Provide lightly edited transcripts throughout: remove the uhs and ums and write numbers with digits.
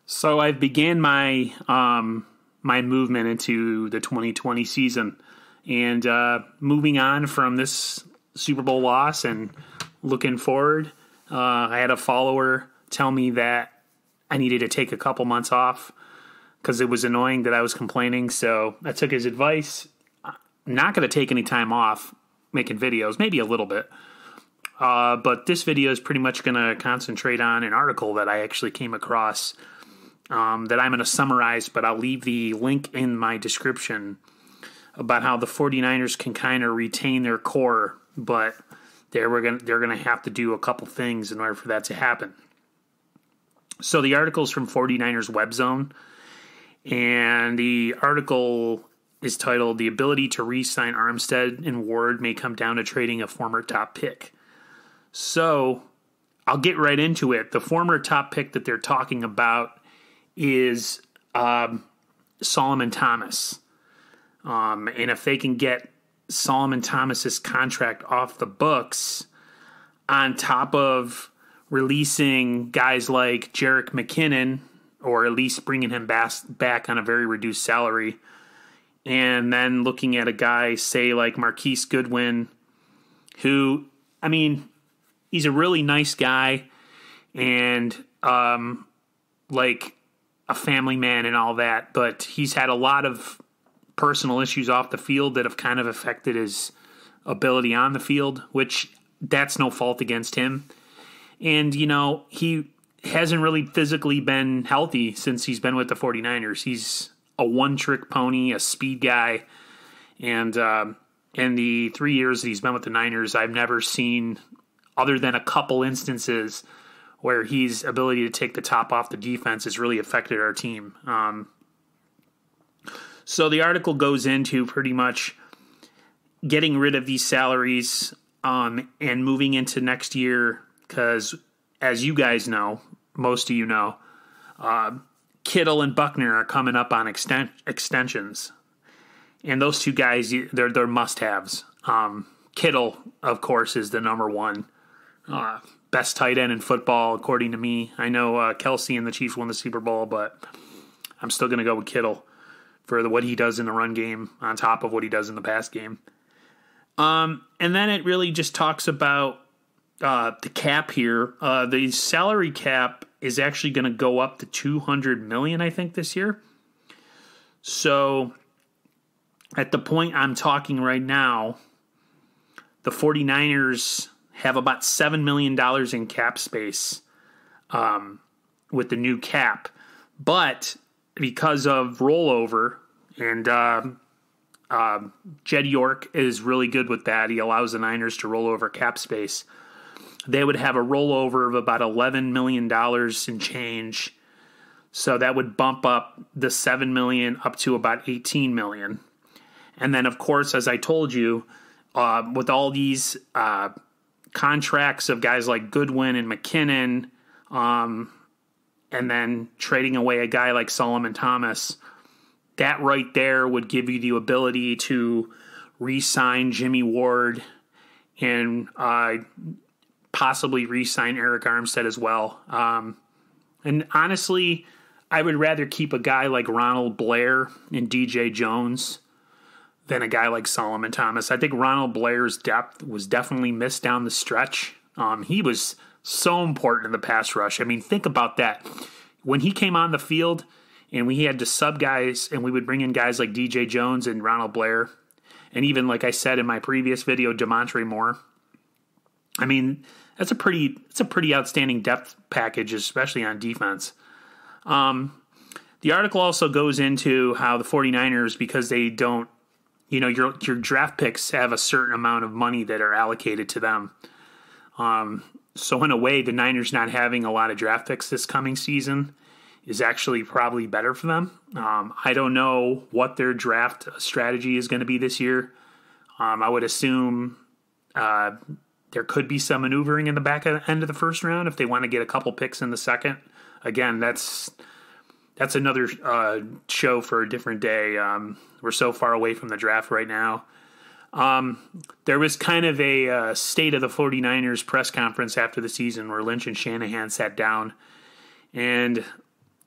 So I've began my my movement into the 2020 season, and moving on from this Super Bowl loss and looking forward. I had a follower tell me that I needed to take a couple months off because it was annoying that I was complaining. So I took his advice. I'm not going to take any time off making videos, maybe a little bit. But this video is pretty much going to concentrate on an article that I actually came across that I'm going to summarize, but I'll leave the link in my description about how the 49ers can kind of retain their core, but they're going to have to do a couple things in order for that to happen. So the article's from 49ers Web Zone, and the article is titled, "The Ability to Re-Sign Armstead and Ward May Come Down to Trading a Former Top Pick." So I'll get right into it. The former top pick that they're talking about is Solomon Thomas. And if they can get Solomon Thomas's contract off the books, on top of releasing guys like Jerick McKinnon, or at least bringing him back on a very reduced salary, and then looking at a guy, say, like Marquise Goodwin, who, I mean, he's a really nice guy and like a family man and all that, but he's had a lot of personal issues off the field that have kind of affected his ability on the field, which that's no fault against him. And, you know, he hasn't really physically been healthy since he's been with the 49ers. He's a one-trick pony, a speed guy, and in the 3 years that he's been with the Niners, I've never seen, other than a couple instances, where his ability to take the top off the defense has really affected our team. So the article goes into pretty much getting rid of these salaries and moving into next year, because as you guys know, most of you know, Kittle and Buckner are coming up on extensions. And those two guys, they're must-haves. Kittle, of course, is the number one. Best tight end in football, according to me. I know Kelsey and the Chiefs won the Super Bowl, but I'm still going to go with Kittle for what he does in the run game on top of what he does in the pass game. And then it really just talks about the cap here. The salary cap is actually going to go up to $200 million, I think, this year. So at the point I'm talking right now, the 49ers have about $7 million in cap space with the new cap. But because of rollover, and Jed York is really good with that, he allows the Niners to roll over cap space. They would have a rollover of about $11 million in change. So that would bump up the $7 million up to about $18 million. And then, of course, as I told you, with all these contracts of guys like Goodwin and McKinnon, and then trading away a guy like Solomon Thomas, that right there would give you the ability to re-sign Jimmy Ward and possibly re-sign Arik Armstead as well. And honestly, I would rather keep a guy like Ronald Blair and DJ Jones than a guy like Solomon Thomas. I think Ronald Blair's depth was definitely missed down the stretch. He was so important in the pass rush. I mean, think about that. When he came on the field and we had to sub guys and we would bring in guys like DJ Jones and Ronald Blair, and even, like I said in my previous video, Demontre Moore. I mean, it's a pretty outstanding depth package, especially on defense. The article also goes into how the 49ers, because they don't, you know, your draft picks have a certain amount of money that are allocated to them. So in a way, the Niners not having a lot of draft picks this coming season is actually probably better for them. I don't know what their draft strategy is going to be this year. I would assume there could be some maneuvering in the back end of the first round if they want to get a couple picks in the second. Again, that's another show for a different day. We're so far away from the draft right now. There was kind of a state of the 49ers press conference after the season where Lynch and Shanahan sat down, and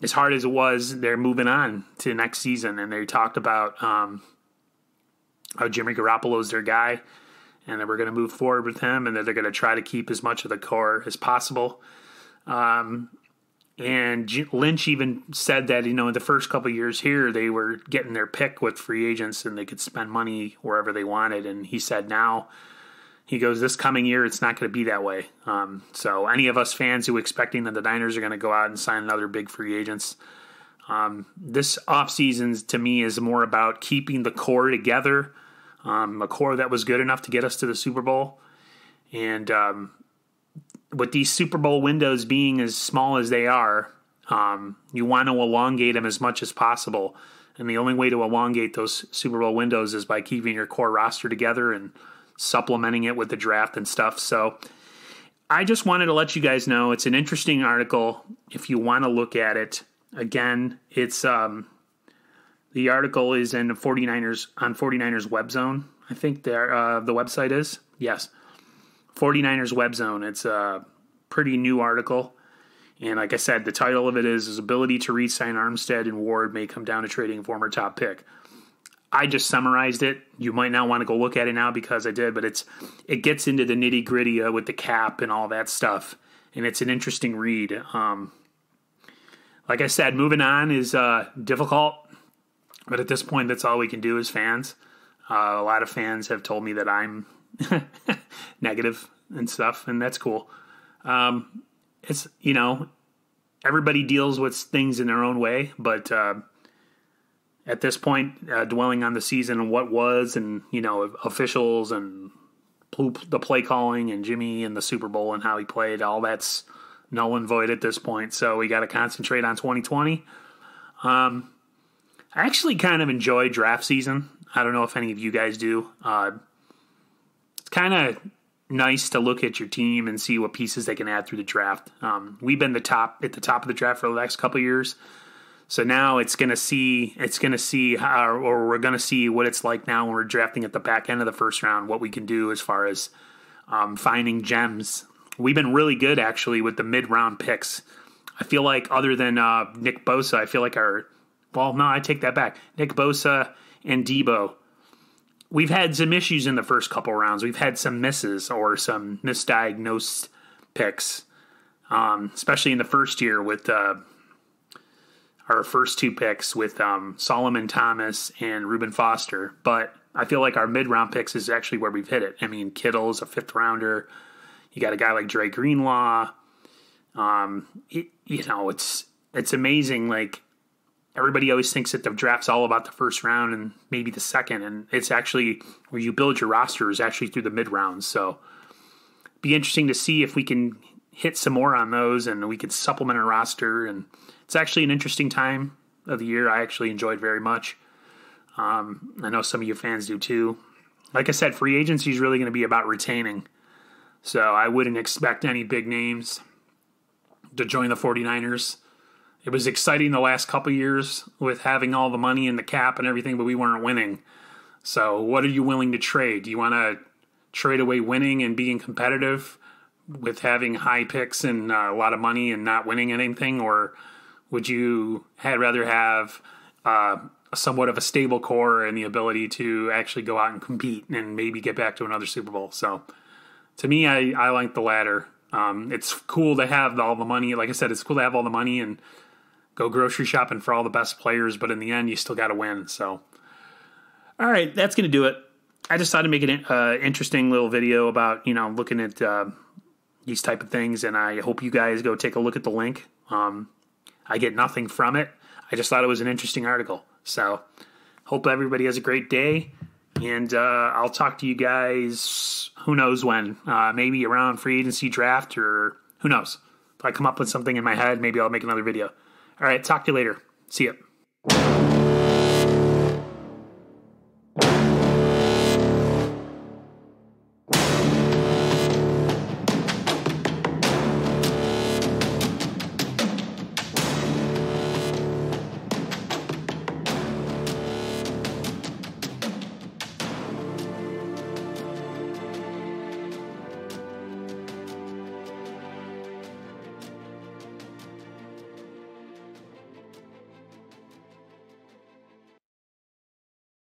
as hard as it was, they're moving on to next season, and they talked about how Jimmy Garoppolo's their guy, and that we're going to move forward with him, and that they're going to try to keep as much of the core as possible. And Lynch even said that, in the first couple of years here, they were getting their pick with free agents, and they could spend money wherever they wanted. And he said now, he goes, this coming year, it's not going to be that way. So any of us fans who are expecting that the Niners are going to go out and sign another big free agents, this offseason to me is more about keeping the core together, a core that was good enough to get us to the Super Bowl. And with these Super Bowl windows being as small as they are, you want to elongate them as much as possible. And the only way to elongate those Super Bowl windows is by keeping your core roster together and supplementing it with the draft and stuff. So I just wanted to let you guys know it's an interesting article if you want to look at it. Again, it's the article is in the 49ers on 49ers Web Zone. I think the website is. Yes. 49ers Web Zone. It's a pretty new article. And like I said, the title of it is His Ability to Re-Sign Armstead and Ward May Come Down to Trading a Former Top Pick. I just summarized it. You might not want to go look at it now because I did, but it gets into the nitty gritty with the cap and all that stuff, and it's an interesting read. Like I said, moving on is difficult, but at this point, that's all we can do as fans. A lot of fans have told me that I'm negative and stuff, and that's cool. It's everybody deals with things in their own way, but at this point, dwelling on the season and what was, and officials and the play calling and Jimmy and the Super Bowl and how he played, all that's null and void at this point. So we got to concentrate on 2020. I actually kind of enjoy draft season. I don't know if any of you guys do. It's kind of nice to look at your team and see what pieces they can add through the draft. We've been at the top of the draft for the next couple of years. So now we're going to see what it's like now when we're drafting at the back end of the first round, what we can do as far as finding gems. We've been really good, actually, with the mid-round picks. I feel like other than Nick Bosa, I feel like I take that back. Nick Bosa and Debo, we've had some issues in the first couple rounds. We've had some misses or some misdiagnosed picks, especially in the first year with our first two picks with Solomon Thomas and Reuben Foster. But I feel like our mid-round picks is actually where we've hit it. I mean, Kittle's a fifth-rounder. You got a guy like Dre Greenlaw. It's amazing. Like, everybody always thinks that the draft's all about the first round and maybe the second. And it's actually where you build your roster is actually through the mid-rounds. So be interesting to see if we can hit some more on those and we could supplement our roster. And it's actually an interesting time of the year. I actually enjoyed very much. I know some of you fans do too. Like I said, free agency is really going to be about retaining. So I wouldn't expect any big names to join the 49ers. It was exciting the last couple years with having all the money in the cap and everything, but we weren't winning. So what are you willing to trade? Do you want to trade away winning and being competitive with having high picks and a lot of money and not winning anything? Or would you rather have somewhat of a stable core and the ability to actually go out and compete and maybe get back to another Super Bowl? So to me, I like the latter. It's cool to have all the money. Like I said, it's cool to have all the money and go grocery shopping for all the best players, but in the end, you still got to win. So, all right, that's going to do it. I just thought to make an interesting little video about, looking at these type of things, and I hope you guys go take a look at the link. I get nothing from it. I just thought it was an interesting article. So, hope everybody has a great day, and I'll talk to you guys who knows when. Maybe around free agency draft, or who knows. If I come up with something in my head, maybe I'll make another video. All right, talk to you later. See ya.